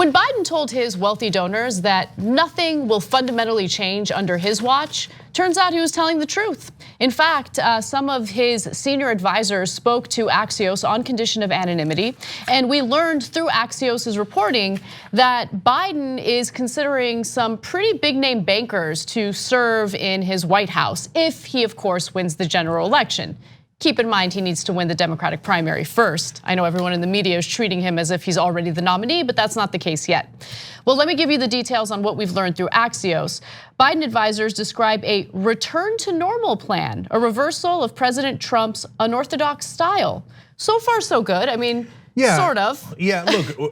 When Biden told his wealthy donors that nothing will fundamentally change under his watch, turns out he was telling the truth. In fact, some of his senior advisors spoke to Axios on condition of anonymity, and we learned through Axios's reporting that Biden is considering some pretty big name bankers to serve in his White House if he, of course, wins the general election. Keep in mind, he needs to win the Democratic primary first. I know everyone in the media is treating him as if he's already the nominee, but that's not the case yet. Well, let me give you the details on what we've learned through Axios. Biden advisors describe a return to normal plan, a reversal of President Trump's unorthodox style. So far, so good. I mean, sort of. Yeah,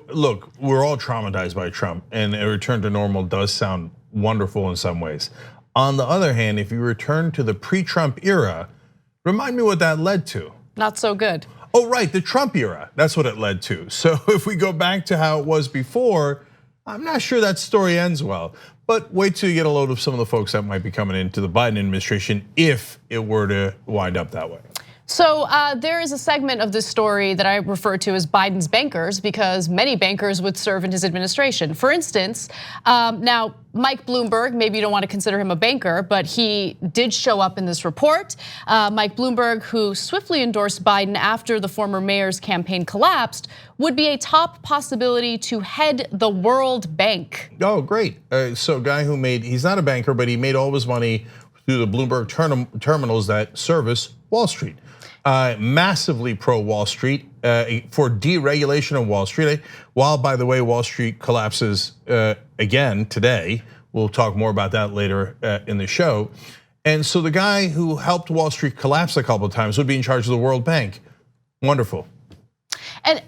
look, we're all traumatized by Trump, and a return to normal does sound wonderful in some ways. On the other hand, if you return to the pre-Trump era, remind me what that led to. Not so good. Oh, right, the Trump era. That's what it led to. So if we go back to how it was before, I'm not sure that story ends well. But wait till you get a load of some of the folks that might be coming into the Biden administration if it were to wind up that way. So there is a segment of this story that I refer to as Biden's bankers because many bankers would serve in his administration. For instance, now Mike Bloomberg, maybe you don't want to consider him a banker, but he did show up in this report. Mike Bloomberg, who swiftly endorsed Biden after the former mayor's campaign collapsed, would be a top possibility to head the World Bank. Oh, great. So guy who he's not a banker, but he made all of his money through the Bloomberg terminals that service Wall Street. Massively pro Wall Street for deregulation of Wall Street. While, by the way, Wall Street collapses again today. We'll talk more about that later in the show. And so the guy who helped Wall Street collapse a couple of times would be in charge of the World Bank. Wonderful. And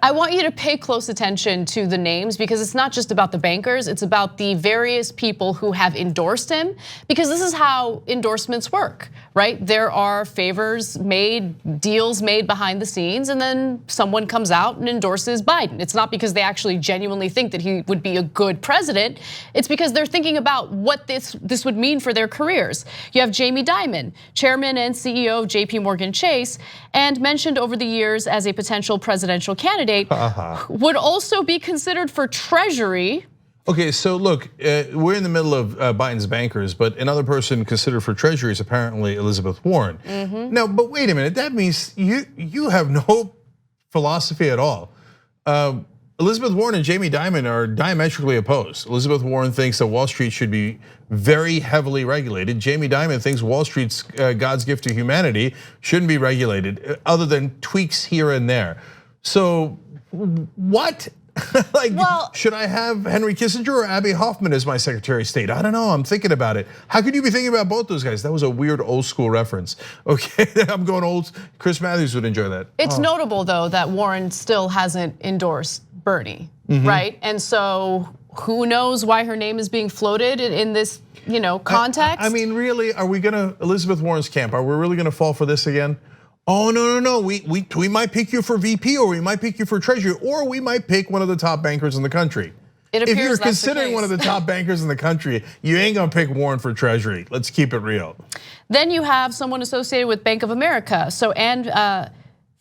I want you to pay close attention to the names because it's not just about the bankers, it's about the various people who have endorsed him, because this is how endorsements work, right? There are favors made, deals made behind the scenes, and then someone comes out and endorses Biden. It's not because they actually genuinely think that he would be a good president. It's because they're thinking about what this would mean for their careers. You have Jamie Dimon, chairman and CEO of JP Morgan Chase, and mentioned over the years as a potential presidential candidate, would also be considered for Treasury. Okay, so look, we're in the middle of Biden's bankers, but another person considered for Treasury is apparently Elizabeth Warren. Now, but wait a minute, that means you have no philosophy at all. Elizabeth Warren and Jamie Dimon are diametrically opposed. Elizabeth Warren thinks that Wall Street should be very heavily regulated. Jamie Dimon thinks Wall Street's God's gift to humanity shouldn't be regulated, other than tweaks here and there. So what? Should I have Henry Kissinger or Abby Hoffman as my Secretary of State? I don't know, I'm thinking about it. How could you be thinking about both those guys? That was a weird old school reference. Okay, I'm going old. Chris Matthews would enjoy that. It's notable though that Warren still hasn't endorsed Bernie, right? And so who knows why her name is being floated in this context? I mean, really, are we gonna, Elizabeth Warren's camp, are we really gonna fall for this again? Oh, no, we might pick you for VP, or we might pick you for Treasury, or we might pick one of the top bankers in the country. If you're considering one of the top bankers in the country, you ain't gonna pick Warren for Treasury. Let's keep it real. Then you have someone associated with Bank of America. So Anne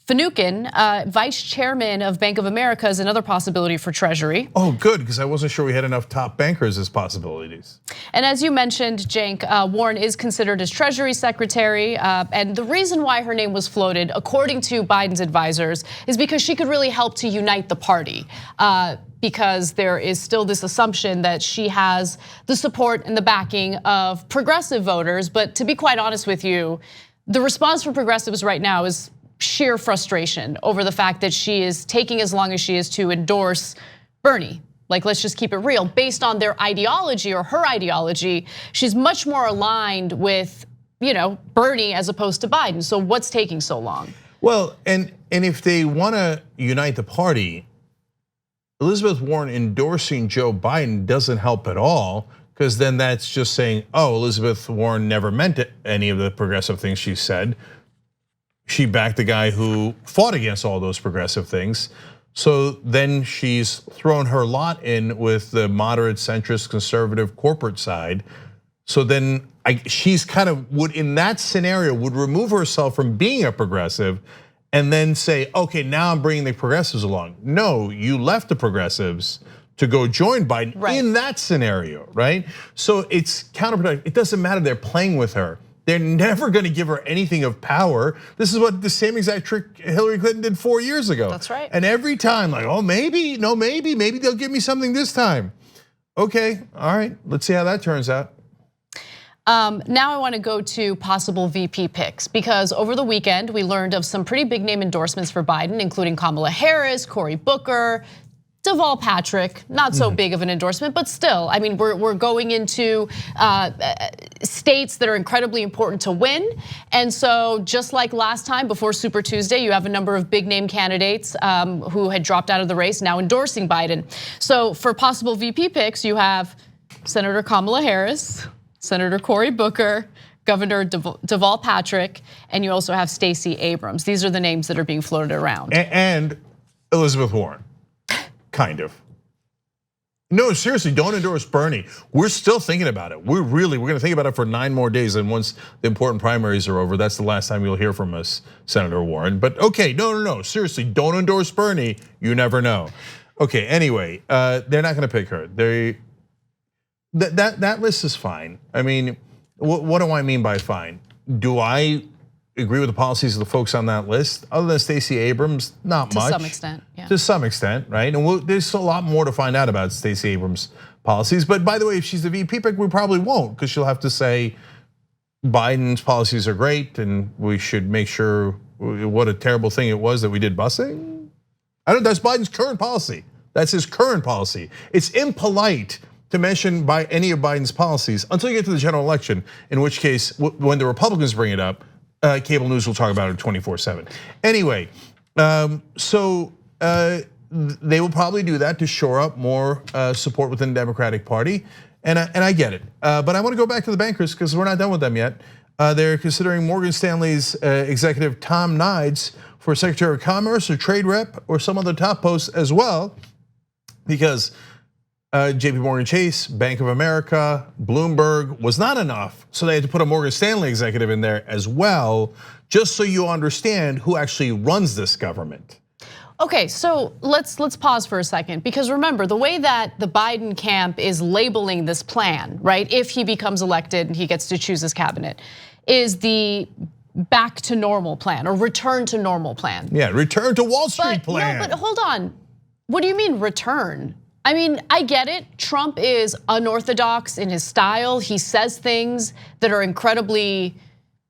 Finucane, vice chairman of Bank of America, is another possibility for Treasury. Oh, good, because I wasn't sure we had enough top bankers as possibilities. And as you mentioned, Cenk, Warren is considered as Treasury Secretary. And the reason why her name was floated, according to Biden's advisors, is because she could really help to unite the party. Because there is still this assumption that she has the support and the backing of progressive voters. But to be quite honest with you, the response from progressives right now is sheer frustration over the fact that she is taking as long as she is to endorse Bernie. Like, let's just keep it real. Based on their ideology or her ideology, she's much more aligned with, Bernie as opposed to Biden. So what's taking so long? Well, and if they want to unite the party, Elizabeth Warren endorsing Joe Biden doesn't help at all, because then that's just saying, oh, Elizabeth Warren never meant any of the progressive things she said. She backed the guy who fought against all those progressive things. So then she's thrown her lot in with the moderate, centrist, conservative corporate side. So then she's kind of in that scenario would remove herself from being a progressive and then say, okay, now I'm bringing the progressives along. No, you left the progressives to go join Biden in that scenario, right? So it's counterproductive. It doesn't matter, they're playing with her. They're never gonna give her anything of power. This is what the same exact trick Hillary Clinton did 4 years ago. That's right. And every time, like, oh, maybe they'll give me something this time. Okay, all right, let's see how that turns out. Now I want to go to possible VP picks, because over the weekend we learned of some pretty big name endorsements for Biden, including Kamala Harris, Cory Booker, Deval Patrick. Not so big of an endorsement, but still, I mean, we're going into states that are incredibly important to win. And so just like last time before Super Tuesday, you have a number of big name candidates who had dropped out of the race now endorsing Biden. So for possible VP picks, you have Senator Kamala Harris, Senator Cory Booker, Governor Deval Patrick, and you also have Stacey Abrams. These are the names that are being floated around. And Elizabeth Warren, kind of. No, seriously, don't endorse Bernie. We're still thinking about it. We're gonna think about it for 9 more days, and once the important primaries are over, that's the last time you'll hear from us, Senator Warren. But okay, no, seriously, don't endorse Bernie. You never know. Okay, anyway, they're not gonna pick her. That list is fine. I mean, what do I mean by fine? Do I agree with the policies of the folks on that list? Other than Stacey Abrams, not much. To some extent, yeah. To some extent, right? And there's a lot more to find out about Stacey Abrams' policies. But by the way, if she's the VP pick, we probably won't, because she'll have to say Biden's policies are great and we should make sure what a terrible thing it was that we did busing. I don't know, that's Biden's current policy. That's his current policy. It's impolite to mention by any of Biden's policies until you get to the general election, in which case, when the Republicans bring it up, cable news will talk about it 24/7. Anyway, so they will probably do that to shore up more support within the Democratic Party, and I get it. But I want to go back to the bankers because we're not done with them yet. They're considering Morgan Stanley's executive Tom Nides for Secretary of Commerce or Trade Rep or some other top post as well, because JP Morgan Chase, Bank of America, Bloomberg was not enough. So they had to put a Morgan Stanley executive in there as well, just so you understand who actually runs this government. Okay, so let's pause for a second, because remember, the way that the Biden camp is labeling this plan, right? If he becomes elected and he gets to choose his cabinet, is the back to normal plan or return to normal plan. Yeah, return to Wall Street plan. No, but hold on. What do you mean return? I mean, I get it. Trump is unorthodox in his style. He says things that are incredibly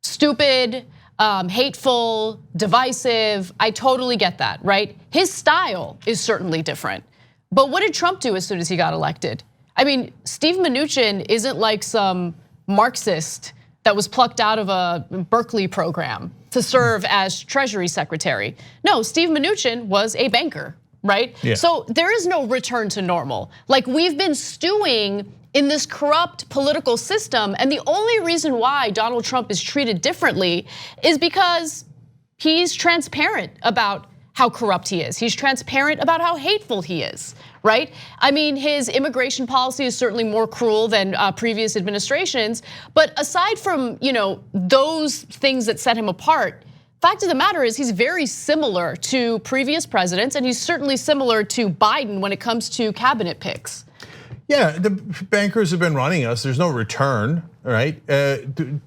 stupid, hateful, divisive. I totally get that, right? His style is certainly different. But what did Trump do as soon as he got elected? I mean, Steve Mnuchin isn't like some Marxist that was plucked out of a Berkeley program to serve as Treasury Secretary. No, Steve Mnuchin was a banker. Right? Yeah. So there is no return to normal. Like, we've been stewing in this corrupt political system, and the only reason why Donald Trump is treated differently is because he's transparent about how corrupt he is. He's transparent about how hateful he is, right? I mean, his immigration policy is certainly more cruel than previous administrations, but aside from, those things that set him apart, fact of the matter is he's very similar to previous presidents, and he's certainly similar to Biden when it comes to cabinet picks. Yeah, the bankers have been running us. There's no return, right?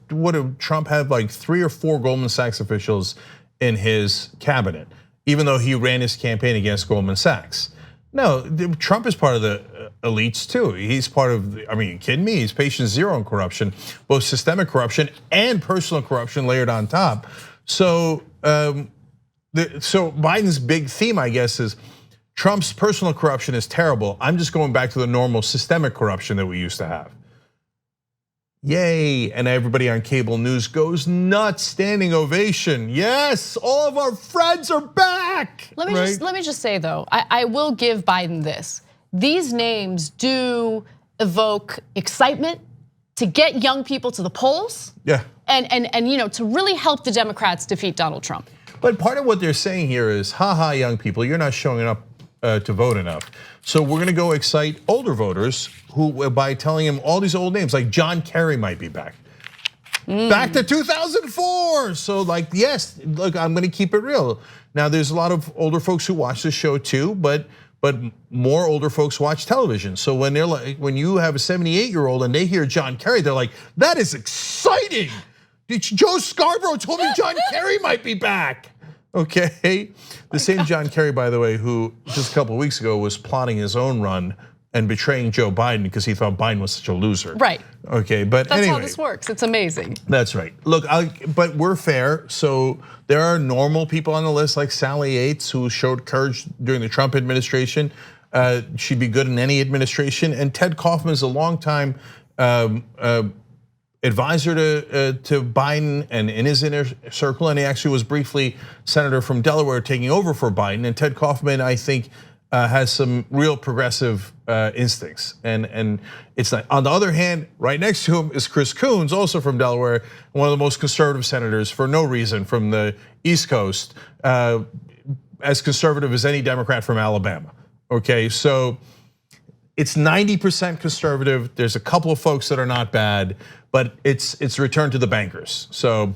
What did Trump have, like 3 or 4 Goldman Sachs officials in his cabinet, even though he ran his campaign against Goldman Sachs? No, Trump is part of the elites too. He's part of, I mean, you kidding me? He's patient zero in corruption, both systemic corruption and personal corruption layered on top. So Biden's big theme, I guess, is Trump's personal corruption is terrible. I'm just going back to the normal systemic corruption that we used to have. Yay, and everybody on cable news goes nuts, standing ovation. Yes, all of our friends are back. Let me just say though, I will give Biden this. These names do evoke excitement to get young people to the polls. Yeah. And to really help the Democrats defeat Donald Trump. But part of what they're saying here is, haha, young people, you're not showing up to vote enough. So we're gonna go excite older voters who, by telling them all these old names, like John Kerry might be back. Back to 2004. So like, yes, look, I'm gonna keep it real. Now there's a lot of older folks who watch the show too, but more older folks watch television. So when they're like, when you have a 78-year-old and they hear John Kerry, they're like, that is exciting. Joe Scarborough told me John Kerry might be back. Okay, the same John Kerry, by the way, who just a couple of weeks ago was plotting his own run and betraying Joe Biden because he thought Biden was such a loser. Right. Okay, but that's anyway. how this works. It's amazing. That's right. Look, but we're fair. So there are normal people on the list like Sally Yates, who showed courage during the Trump administration. She'd be good in any administration. And Ted Kaufman is a longtime advisor to Biden and in his inner circle. And he actually was briefly senator from Delaware taking over for Biden. And Ted Kaufman, I think, has some real progressive instincts, and it's not. On the other hand, right next to him is Chris Coons, also from Delaware, one of the most conservative senators for no reason from the East Coast, as conservative as any Democrat from Alabama. Okay, so it's 90% conservative. There's a couple of folks that are not bad, but it's return to the bankers. So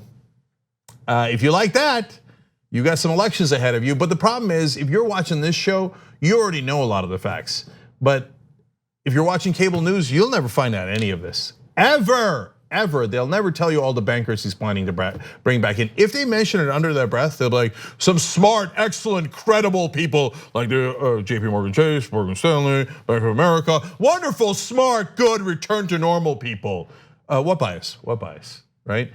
if you like that, you got some elections ahead of you. But the problem is, if you're watching this show, you already know a lot of the facts. But if you're watching cable news, you'll never find out any of this. Ever. They'll never tell you all the bankers he's planning to bring back in. If they mention it under their breath, they'll be like, some smart, excellent, credible people like the JP Morgan Chase, Morgan Stanley, Bank of America. Wonderful, smart, good, return to normal people. What bias, right?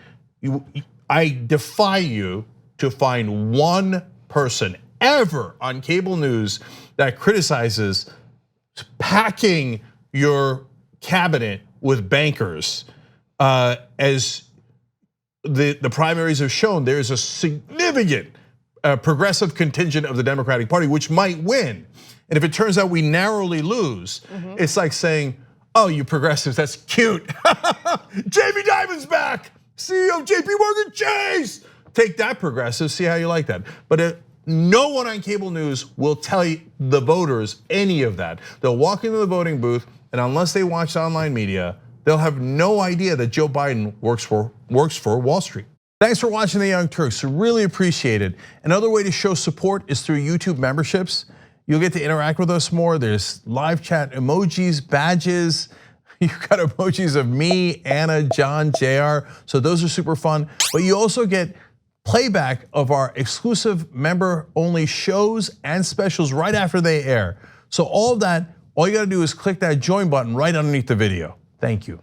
I defy you to find one person ever on cable news that criticizes packing your cabinet with bankers. As the primaries have shown, there is a significant progressive contingent of the Democratic Party which might win. And if it turns out we narrowly lose, it's like saying, oh, you progressives, that's cute. Jamie Dimon's back, CEO of JP Morgan Chase. Take that, progressive, see how you like that. But no one on cable news will tell the voters any of that. They'll walk into the voting booth, and unless they watch online media, they'll have no idea that Joe Biden works for Wall Street. Thanks for watching The Young Turks, really appreciate it. Another way to show support is through YouTube memberships. You'll get to interact with us more. There's live chat emojis, badges. You've got emojis of me, Anna, John, JR. So those are super fun. But you also get playback of our exclusive member-only shows and specials right after they air. So all of that, all you gotta do is click that join button right underneath the video. Thank you.